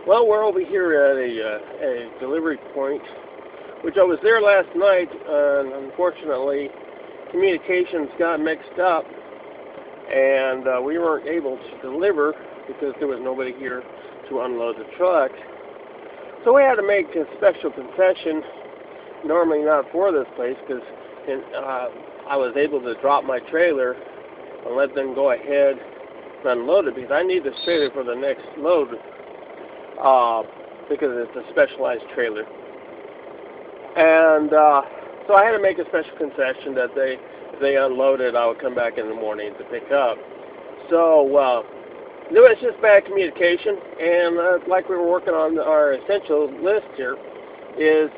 Well, we're over here at a delivery point, which I was there last night, and unfortunately, communications got mixed up, and we weren't able to deliver because there was nobody here to unload the truck. So we had to make a special concession, normally not for this place, because I was able to drop my trailer and let them go ahead and unload it, because I need this trailer for the next load. Because it's a specialized trailer. And so I had to make a special concession that if they unloaded, I would come back in the morning to pick up. So it was just bad communication, and like we were working on our essential list here, is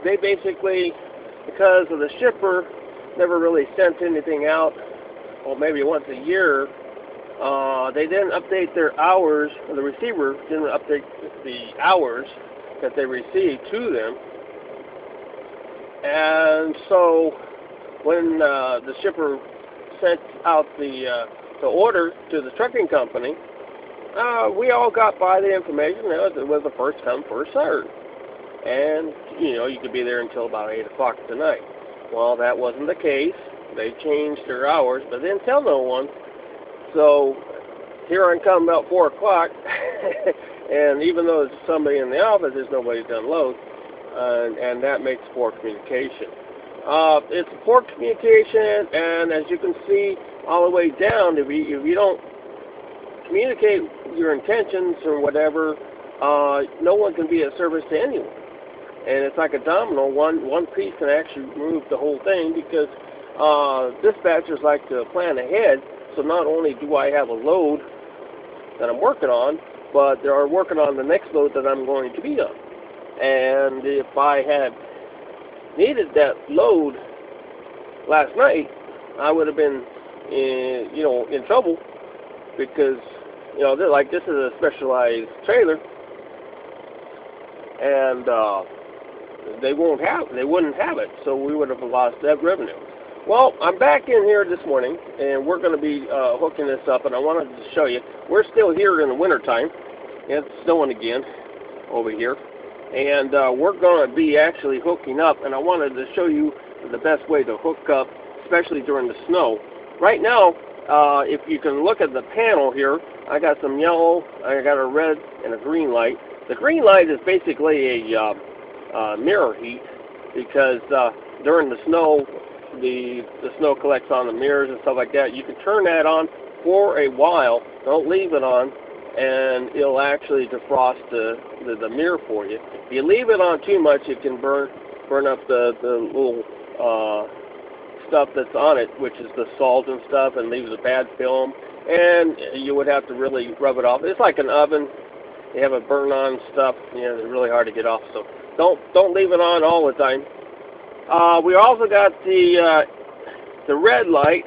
they basically, because of the shipper never really sent anything out, or maybe once a year, they didn't update their hours, or the receiver didn't update the hours that they received to them. And so when the shipper sent out the order to the trucking company, we all got by the information. It was a first come, first served. And, you could be there until about 8 o'clock tonight. Well, that wasn't the case. They changed their hours, but they didn't tell no one. So here I come about 4 o'clock, and even though there's somebody in the office, there's nobody to unload, and that makes poor communication. It's poor communication, and as you can see all the way down, if you don't communicate your intentions or whatever, no one can be of service to anyone. And it's like a domino. One piece can actually move the whole thing, because dispatchers like to plan ahead. So not only do I have a load that I'm working on, but they are working on the next load that I'm going to be on. And if I had needed that load last night, I would have been, in trouble, because, like this is a specialized trailer, and they wouldn't have it, so we would have lost that revenue. Well, I'm back in here this morning, and we're going to be hooking this up, and I wanted to show you. We're still here in the wintertime. It's snowing again over here, and we're going to be actually hooking up, and I wanted to show you the best way to hook up, especially during the snow. Right now, if you can look at the panel here, I got some yellow, I got a red, and a green light. The green light is basically a mirror heat, because during the snow, the snow collects on the mirrors and stuff like that. You can turn that on for a while. Don't leave it on, and it'll actually defrost the mirror for you. If you leave it on too much, it can burn up the little stuff that's on it, which is the salt and stuff, and leaves a bad film. And you would have to really rub it off. It's like an oven. You have it burn on stuff. It's really hard to get off. So don't leave it on all the time. We also got the red light,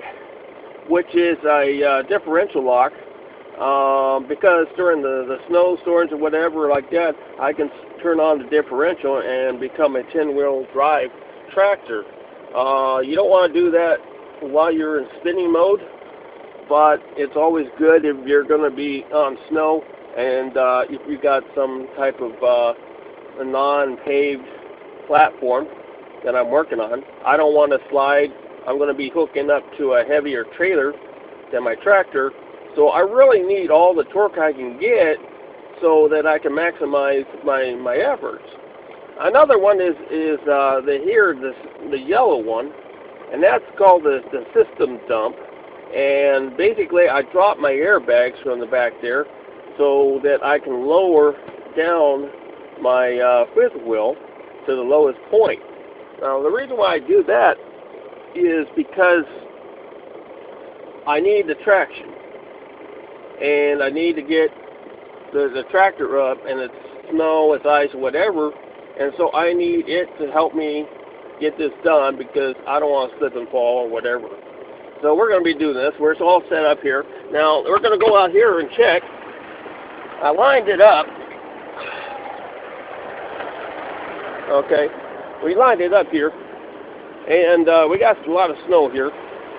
which is a differential lock, because during the snowstorms or whatever like that, I can turn on the differential and become a 10-wheel drive tractor. You don't want to do that while you're in spinning mode, but it's always good if you're going to be on snow, and if you got some type of a non-paved platform that I'm working on. I don't want to slide. I'm going to be hooking up to a heavier trailer than my tractor, so I really need all the torque I can get so that I can maximize my efforts. Another one is the yellow one, and that's called the system dump. And basically, I drop my airbags from the back there so that I can lower down my fifth wheel to the lowest point. Now, the reason why I do that is because I need the traction, and I need to get the tractor up, and it's snow, it's ice, whatever, and so I need it to help me get this done, because I don't want to slip and fall or whatever. So we're going to be doing this. We're all set up here. Now, we're going to go out here and check. I lined it up. Okay. We lined it up here, And we got a lot of snow here,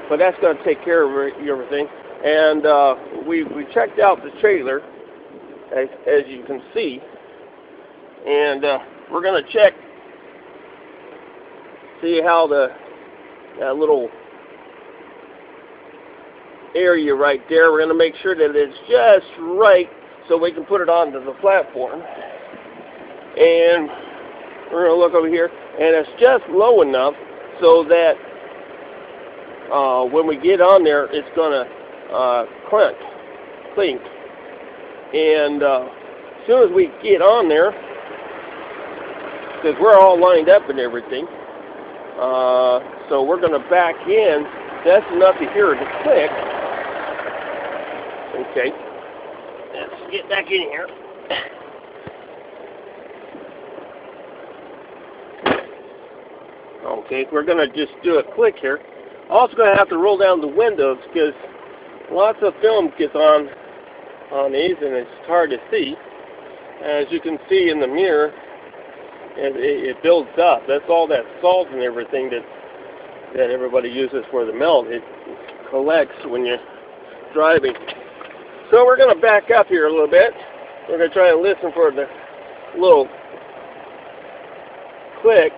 but that's going to take care of everything. And we checked out the trailer, as you can see, and we're going to see how that little area right there, we're going to make sure that it's just right so we can put it onto the platform. And we're going to look over here, and it's just low enough so that when we get on there, it's going to clink. And as soon as we get on there, because we're all lined up and everything, so we're going to back in just enough to hear it click. Okay, let's get back in here. Okay, we're going to just do a click here. Also going to have to roll down the windows because lots of film gets on these and it's hard to see. As you can see in the mirror, it builds up. That's all that salt and everything that everybody uses for the melt. It collects when you're driving. So we're going to back up here a little bit. We're going to try and listen for the little click,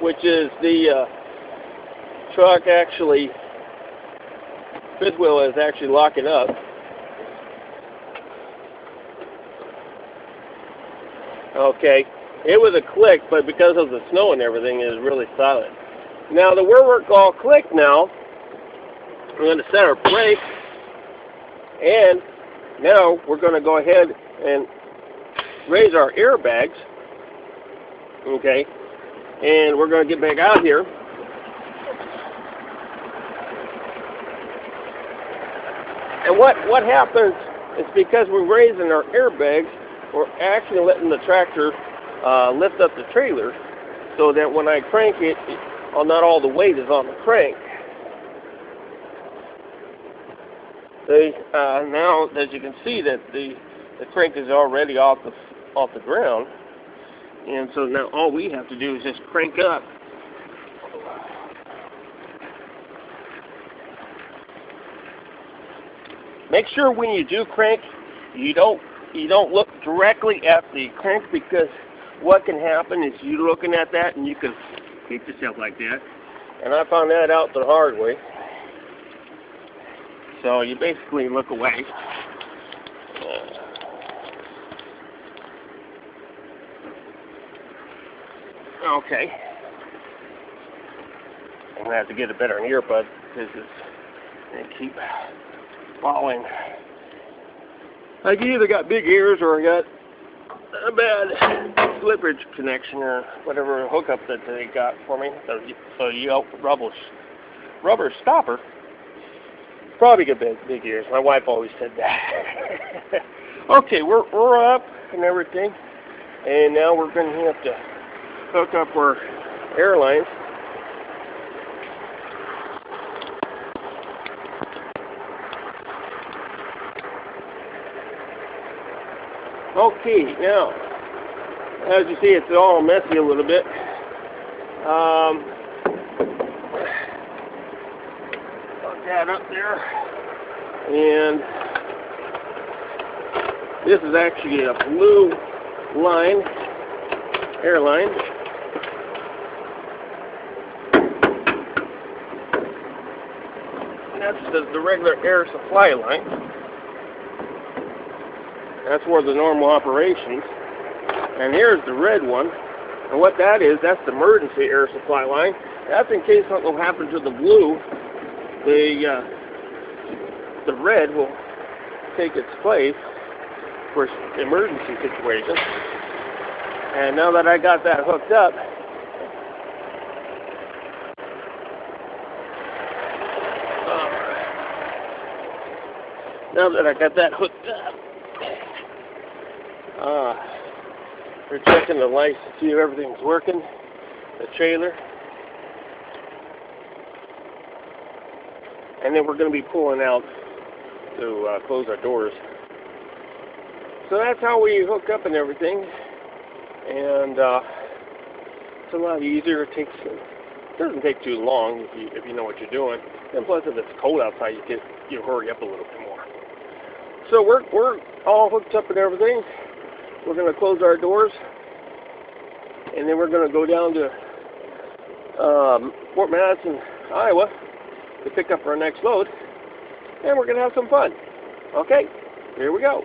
which is the truck actually, fifth wheel is actually locking up. Okay, it was a click, but because of the snow and everything, it is really silent. Now that we're all clicked now, we're going to set our brake, and now we're going to go ahead and raise our airbags. Okay, and we're going to get back out here. And what happens is because we're raising our airbags, we're actually letting the tractor lift up the trailer so that when I crank it, not all the weight is on the crank. Now, as you can see, that the crank is already off the ground, and so now all we have to do is just crank up. Make sure when you do crank, you don't look directly at the crank, because what can happen is you looking at that and you can hit yourself like that. And I found that out the hard way. So you basically look away. Okay. I'm gonna have to get a better earbud because they keep falling. I either got big ears or I got a bad slippage connection or whatever hookup that they got for me. So you rubber stopper. Probably got big ears. My wife always said that. Okay, we're up and everything, and now we're going to have to hook up our airlines. Okay, now, as you see, it's all messy a little bit. Put that up there, and this is actually a blue line, airline. And that's the regular air supply line. That's for the normal operations. And here's the red one. And what that is, that's the emergency air supply line. That's in case something will happen to the blue. The red will take its place for emergency situations. And now that I got that hooked up, we're checking the lights to see if everything's working, the trailer, and then we're going to be pulling out to close our doors. So that's how we hook up and everything, and it's a lot easier. It takes It doesn't take too long if you know what you're doing. And plus, if it's cold outside, you hurry up a little bit more. So we're all hooked up and everything. We're going to close our doors, and then we're going to go down to Fort Madison, Iowa, to pick up our next load, and we're going to have some fun. Okay, here we go.